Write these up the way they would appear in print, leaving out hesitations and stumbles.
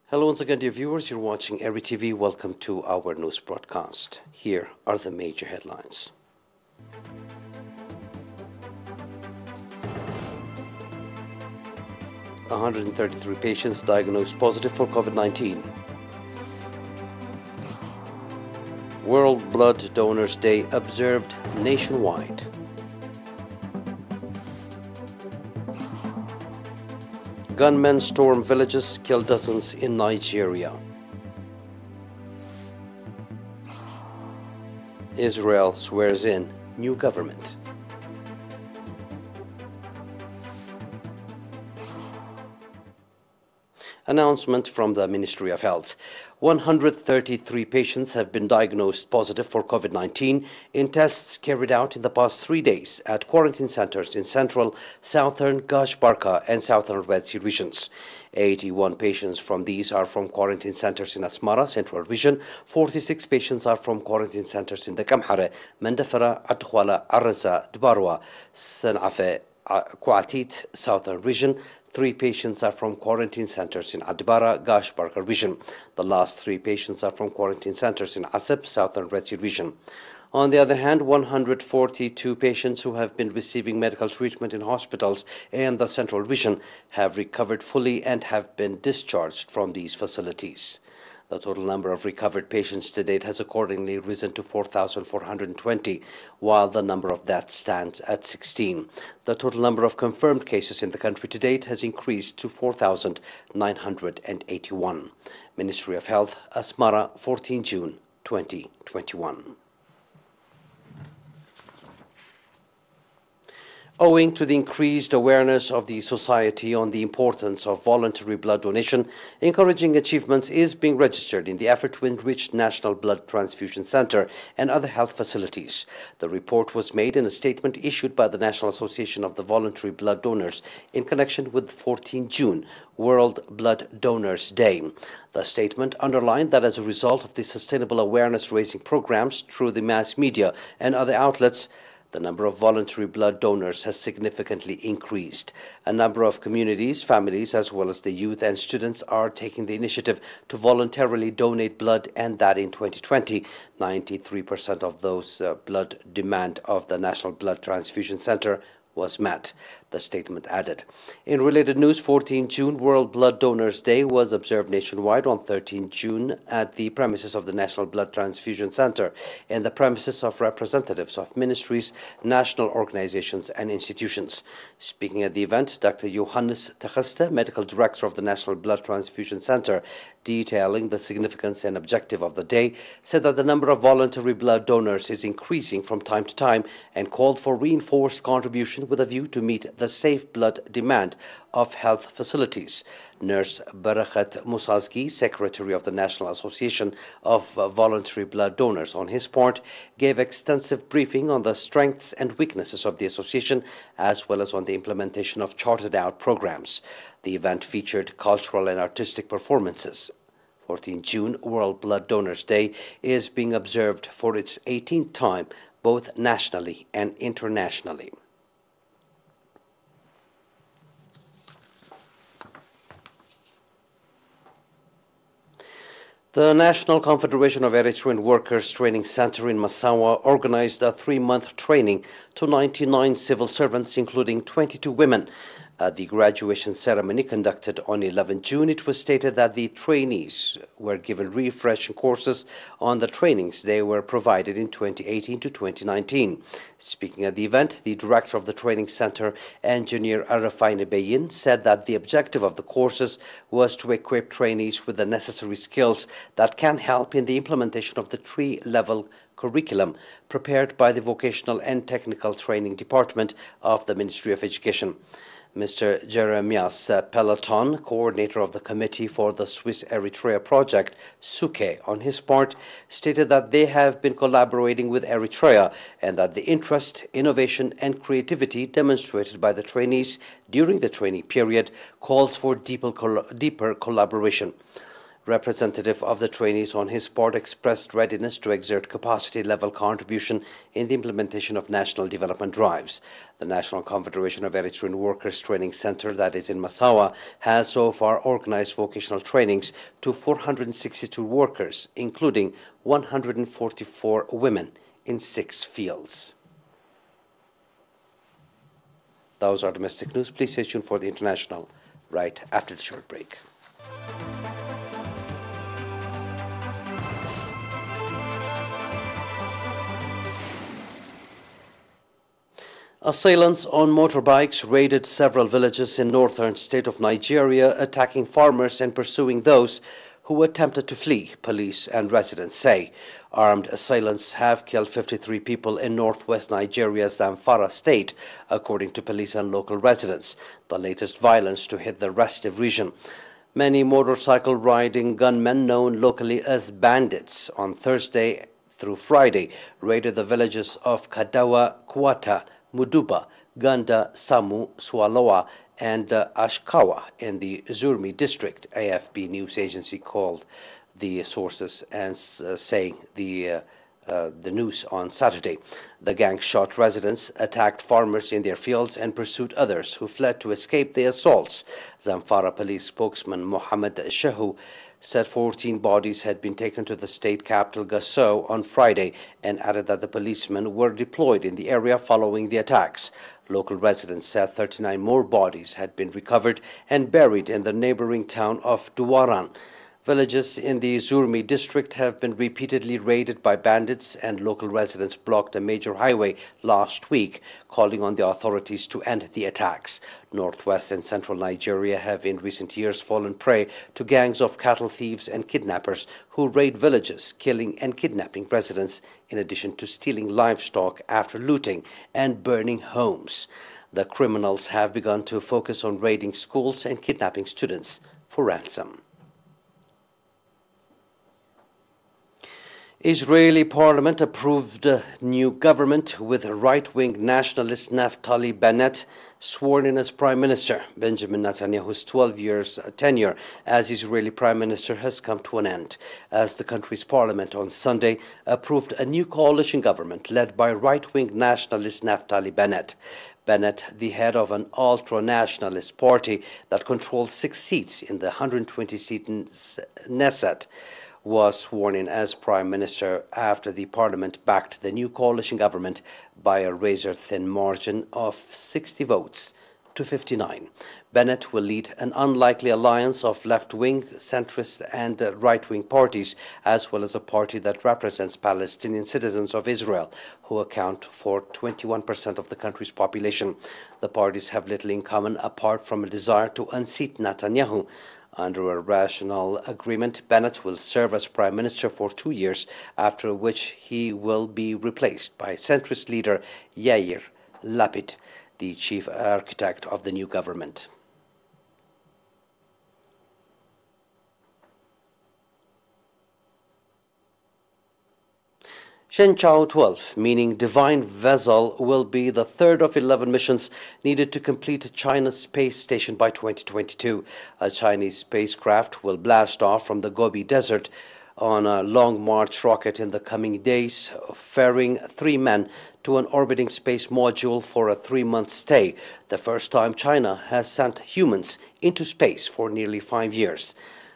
Hello once again, dear viewers. You're watching ERi-TV. Welcome to our news broadcast. Here are the major headlines. "133 patients diagnosed positive for COVID-19. World Blood Donors Day observed nationwide. Gunmen storm villages, kill dozens in Nigeria. Israel swears in new government. Announcement from the Ministry of Health. 133 patients have been diagnosed positive for COVID-19 in tests carried out in the past 3 days at quarantine centers in central, southern Gash Barka and southern Red Sea regions. 81 patients from these are from quarantine centers in Asmara, Central Region. 46 patients are from quarantine centers in the Kamhare, Mandafara, Adkhwala, Arraza, Dbarwa, Sanafe, Kwatit, Southern Region. 3 patients are from quarantine centers in Adbara, Gash Barka region. The last 3 patients are from quarantine centers in Asab, Southern Red Sea region. On the other hand, 142 patients who have been receiving medical treatment in hospitals in the Central Region have recovered fully and have been discharged from these facilities. The total number of recovered patients to date has accordingly risen to 4,420, while the number of deaths stands at 16. The total number of confirmed cases in the country to date has increased to 4,981. Ministry of Health, Asmara, 14 June 2021. Owing to the increased awareness of the society on the importance of voluntary blood donation, encouraging achievements is being registered in the effort to enrich National Blood Transfusion Center and other health facilities. The report was made in a statement issued by the National Association of the Voluntary Blood Donors in connection with 14 June, World Blood Donors Day. The statement underlined that as a result of the sustainable awareness-raising programs through the mass media and other outlets, the number of voluntary blood donors has significantly increased. A number of communities, families, as well as the youth and students are taking the initiative to voluntarily donate blood, and that in 2020, 93% of those blood demand of the National Blood Transfusion Center was met, the statement added. In related news, 14 June, World Blood Donors Day was observed nationwide on 13 June at the premises of the National Blood Transfusion Center and the premises of representatives of ministries, national organizations and institutions. Speaking at the event, Dr. Johannes Techeste, Medical Director of the National Blood Transfusion Center, detailing the significance and objective of the day, said that the number of voluntary blood donors is increasing from time to time and called for reinforced contribution with a view to meet the safe blood demand of health facilities. Nurse Barakhat Musazgi, Secretary of the National Association of Voluntary Blood Donors, on his part, gave extensive briefing on the strengths and weaknesses of the association, as well as on the implementation of charted-out programs. The event featured cultural and artistic performances. 14 June, World Blood Donors Day, is being observed for its 18th time, both nationally and internationally. The National Confederation of Eritrean Workers Training Center in Massawa organized a 3-month training to 99 civil servants, including 22 women. At the graduation ceremony conducted on 11 June, it was stated that the trainees were given refreshing courses on the trainings they were provided in 2018 to 2019. Speaking at the event, the director of the training center, Engineer Arafai Nebeyin, said that the objective of the courses was to equip trainees with the necessary skills that can help in the implementation of the 3-level curriculum prepared by the Vocational and Technical Training Department of the Ministry of Education. Mr. Jeremias Peloton, coordinator of the Committee for the Swiss Eritrea Project, SUKE, on his part, stated that they have been collaborating with Eritrea and that the interest, innovation and creativity demonstrated by the trainees during the training period calls for deeper collaboration. Representative of the trainees on his part expressed readiness to exert capacity-level contribution in the implementation of national development drives. The National Confederation of Eritrean Workers Training Center, that is in Massawa, has so far organized vocational trainings to 462 workers, including 144 women in 6 fields. Those are domestic news. Please stay tuned for the international right after the short break. Assailants on motorbikes raided several villages in northern state of Nigeria, attacking farmers and pursuing those who attempted to flee, police and residents say. Armed assailants have killed 53 people in northwest Nigeria's Zamfara state, according to police and local residents, the latest violence to hit the restive region. Many motorcycle-riding gunmen known locally as bandits on Thursday through Friday raided the villages of Kadawa, Kwata, Muduba, Ganda, Samu, Swaloa, and Ashkawa in the Zurmi district, AFP news agency called the sources and saying the news on Saturday. The gang shot residents, attacked farmers in their fields, and pursued others who fled to escape the assaults. Zamfara police spokesman Mohammed Shehu said 14 bodies had been taken to the state capital Gusau on Friday and added that the policemen were deployed in the area following the attacks. Local residents said 39 more bodies had been recovered and buried in the neighboring town of Duwaran. Villages in the Zurmi district have been repeatedly raided by bandits, and local residents blocked a major highway last week, calling on the authorities to end the attacks. Northwest and central Nigeria have in recent years fallen prey to gangs of cattle thieves and kidnappers who raid villages, killing and kidnapping residents, in addition to stealing livestock after looting and burning homes. The criminals have begun to focus on raiding schools and kidnapping students for ransom. Israeli parliament approved a new government with right-wing nationalist Naftali Bennett sworn in as prime minister. Benjamin Netanyahu's 12 years tenure as Israeli prime minister has come to an end, as the country's parliament on Sunday approved a new coalition government led by right-wing nationalist Naftali Bennett. Bennett, the head of an ultra-nationalist party that controls 6 seats in the 120-seat Knesset, was sworn in as prime minister after the parliament backed the new coalition government by a razor-thin margin of 60 votes to 59. Bennett will lead an unlikely alliance of left-wing, centrist and right-wing parties, as well as a party that represents Palestinian citizens of Israel, who account for 21% of the country's population. The parties have little in common apart from a desire to unseat Netanyahu. Under a rational agreement, Bennett will serve as prime minister for 2 years, after which he will be replaced by centrist leader Yair Lapid, the chief architect of the new government. Shenzhou 12, meaning Divine Vessel, will be the third of 11 missions needed to complete China's space station by 2022. A Chinese spacecraft will blast off from the Gobi Desert on a Long March rocket in the coming days, ferrying 3 men to an orbiting space module for a 3-month stay, the first time China has sent humans into space for nearly 5 years.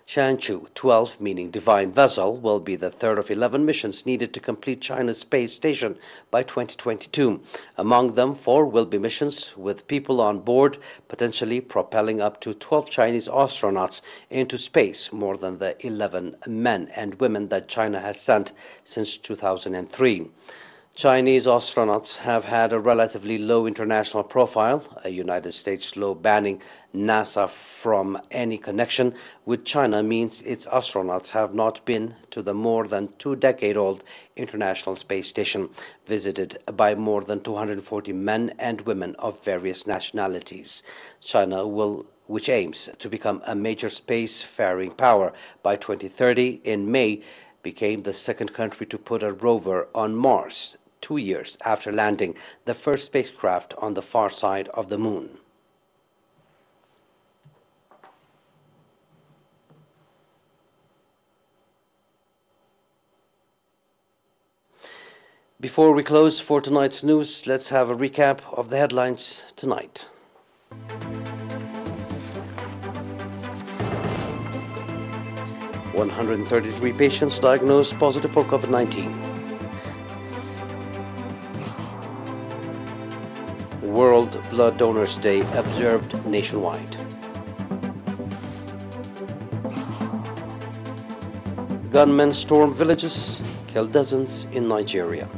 Shenzhou 12, meaning Divine Vessel, will be the third of 11 missions needed to complete China's space station by 2022. Among them, 4 will be missions with people on board, potentially propelling up to 12 Chinese astronauts into space, more than the 11 men and women that China has sent since 2003. Chinese astronauts have had a relatively low international profile, a United States law banning NASA from any connection with China means its astronauts have not been to the more than 2-decade-old International Space Station, visited by more than 240 men and women of various nationalities. China which aims to become a major space-faring power by 2030, in May, became the second country to put a rover on Mars, 2 years after landing the first spacecraft on the far side of the moon. Before we close for tonight's news, let's have a recap of the headlines tonight. "133 patients diagnosed positive for COVID-19. World Blood Donors Day observed nationwide. Gunmen storm villages, kill dozens in Nigeria.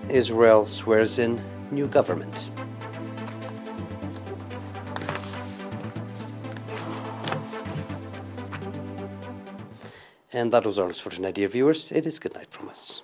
Israel swears in new government. And that was all for tonight, dear viewers. It is good night from us.